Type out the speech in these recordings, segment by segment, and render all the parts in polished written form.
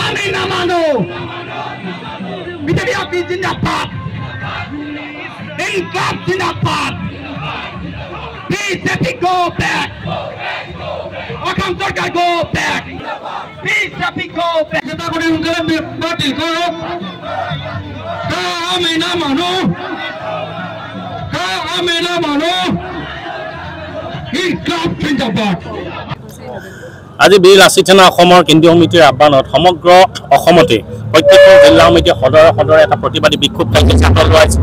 আমি না মানো বিজেপি আপনি জিন্দাবাদ ইনকাম জিন্দাবাদ বিজেপি গো ব্যাক অসম সরকার go back BJP go back চেষ্টা করে বাতিল করো আমি না মানো ইনকাম জিন্দাবাদ আজি বীৰ লাচিত সেনা অসমৰ কেন্দ্ৰীয় সমিতিৰ আহ্বানত সমগ্ৰ অসমতে প্ৰত্যেকখন জিলা সমিতি সদৰে এটা প্ৰতিবাদী বিক্ষোভ কাৰ্যসূচী হাতত লোৱাইছে।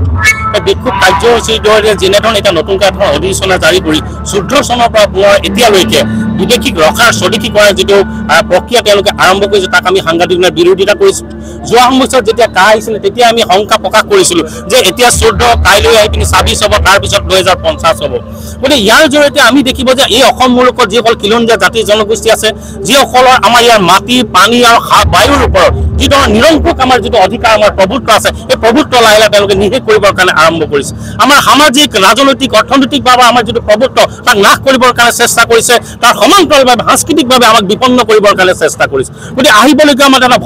এই বিক্ষোভ কাৰ্যসূচীৰ জৰিয়তে যেনেধৰণে এতিয়া নতুনকৈ এখন অধিসূচনা জাৰি কৰি 14 চনৰ পৰা পুনৰ এতিয়ালৈকে বিদেশীক ৰখাৰ স্বদেশী কৰাৰ যিটো প্ৰক্ৰিয়া তেওঁলোকে আৰম্ভ কৰিছে তাক আমি সাংঘাতিক বিৰোধিতা কৰিছোঁ। যোৱা সময়ছোৱাত যেতিয়া কা আহিছিলে তেতিয়া আমি শংকা প্ৰকাশ কৰিছিলোঁ যে এতিয়া 14 কাইলৈ আহি পিনি 26 হ'ব, তাৰপিছত 2050 হ'ব। গতিকে ইয়াৰ জৰিয়তে আমি দেখিব যে এই অসম মূলকত যিসকল খিলঞ্জীয়া জাতি জনগোষ্ঠী আছে, যিসকলৰ আমাৰ ইয়াৰ মাটি পানী আৰু বায়ুৰ ওপৰত যি ধৰণৰ নিৰংকুশ আমাৰ যিটো অধিকাৰ আমাৰ প্ৰভুত্ব আছে, এই প্ৰভুত্ব লাহে লাহে তেওঁলোকে নিষেধ কৰিবৰ কাৰণে আৰম্ভ কৰিছে। আমাৰ সামাজিক ৰাজনৈতিক অৰ্থনৈতিকভাৱে আমাৰ যিটো প্ৰভুত্ব তাক নাশ কৰিবৰ কাৰণে চেষ্টা কৰিছে, তাৰ সমান্তৰালভাৱে সাংস্কৃতিকভাৱে আমাক বিপন্ন কৰিবৰ কাৰণে চেষ্টা কৰিছে। গতিকে আহিবলগীয়া আমাৰ এটা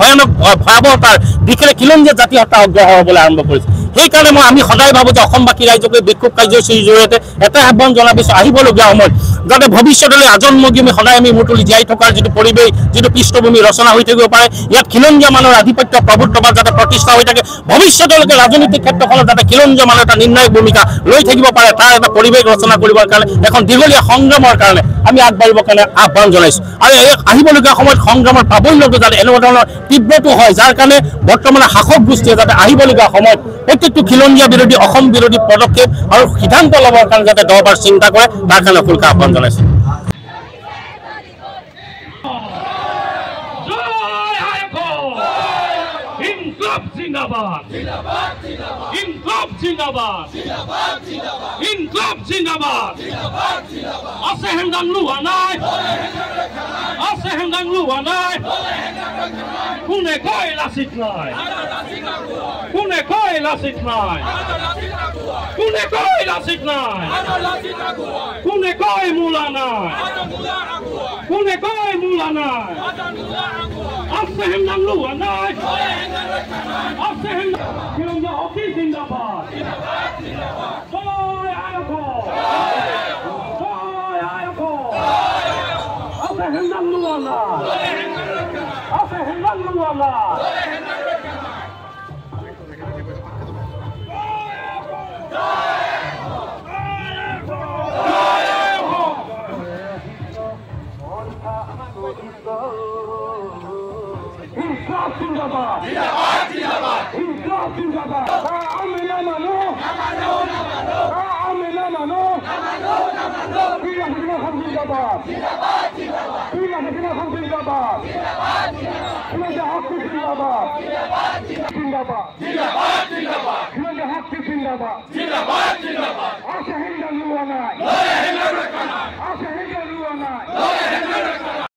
ভয়াৱহতাৰ দিশে খিলঞ্জীয়া জাতি হত্যা অগ্ৰসৰ হ'বলৈ আৰম্ভ কৰিছে। সেইকাৰণে আমি সদায় ভাবোঁ যে অসমবাসী ৰাইজক বিক্ষোভ কাৰ্যসূচীৰ জৰিয়তে এটা আহ্বান জনাবিছোঁ, আহিবলগীয়া সময়ত যাতে ভৱিষ্যতলৈ আজন্মগী সদায় আমি মূৰ তুলি জীয়াই থকাৰ যিটো পৰিৱেশ, যিটো পৃষ্ঠভূমি ৰচনা হৈ থাকিব পাৰে, ইয়াত খিলঞ্জীয়া মানুহৰ আধিপত্য প্ৰভুত্ববাদ যাতে প্ৰতিষ্ঠা হৈ থাকে, ভৱিষ্যতলৈকে ৰাজনৈতিক ক্ষেত্ৰখনত যাতে খিলঞ্জীয়া মানুহ এটা নিৰ্ণায়ক ভূমিকা লৈ থাকিব পাৰে, তাৰ এটা পৰিৱেশ ৰচনা কৰিবৰ কাৰণে এখন দীঘলীয়া সংগ্ৰামৰ কাৰণে আমি আগবাঢ়িবৰ কাৰণে আহ্বান জনাইছোঁ। আৰু এই আহিবলগীয়া সময়ত সংগ্ৰামৰ প্ৰাবল্যটো যাতে এনেকুৱা ধৰণৰ তীব্ৰটো হয়, যাৰ কাৰণে বৰ্তমানে শাসক গোষ্ঠীয়ে যাতে আহিবলগীয়া সময়ত প্ৰত্যেকটো খিলঞ্জীয়া বিৰোধী অসম বিৰোধী পদক্ষেপ আৰু সিদ্ধান্ত ল'বৰ কাৰণে যাতে 10 বাৰ চিন্তা কৰে, তাৰ কাৰণে ফুলকা আহ্বান জনাইছোঁ। জিন্দাবাদ ইনকলাব জিন্দাবাদ ইনকলাব জিন্দাবাদ আছে হেংদাং লোৱা নাই আছে হেংদাং লোৱা নাই কোনে কয় লাচিত নাই কোনে কয় লাচিত নাই কোনে কয় লাচিত নাই কোনে কয় মূলা নাই কোনে কয় মূলা নাই আছে হেংদাং লোৱা নাই আছে হেংদাং খিলঞ্জীয়া হকী জিন্দাবাদ জয় আয়ক জয় আয়ক আছে হেংদাং লোৱা নাই আছে হেংদাং লোৱা নাই ইনকলাব জিন্দাবাদ ইনকলাব জিন্দাবাদ আমি না মানো আমি না মানো বীর লাচিত জিন্দাবাদ বীর লাচিত জিন্দাবাদ খিলঞ্জীয়া হকী জিন্দাবাদ জিন্দাবাদ খিলঞ্জীয়া হকী জিন্দাবাদ আছে হেংদাং লোৱা নাই আছে হেংদাং লোৱা নাই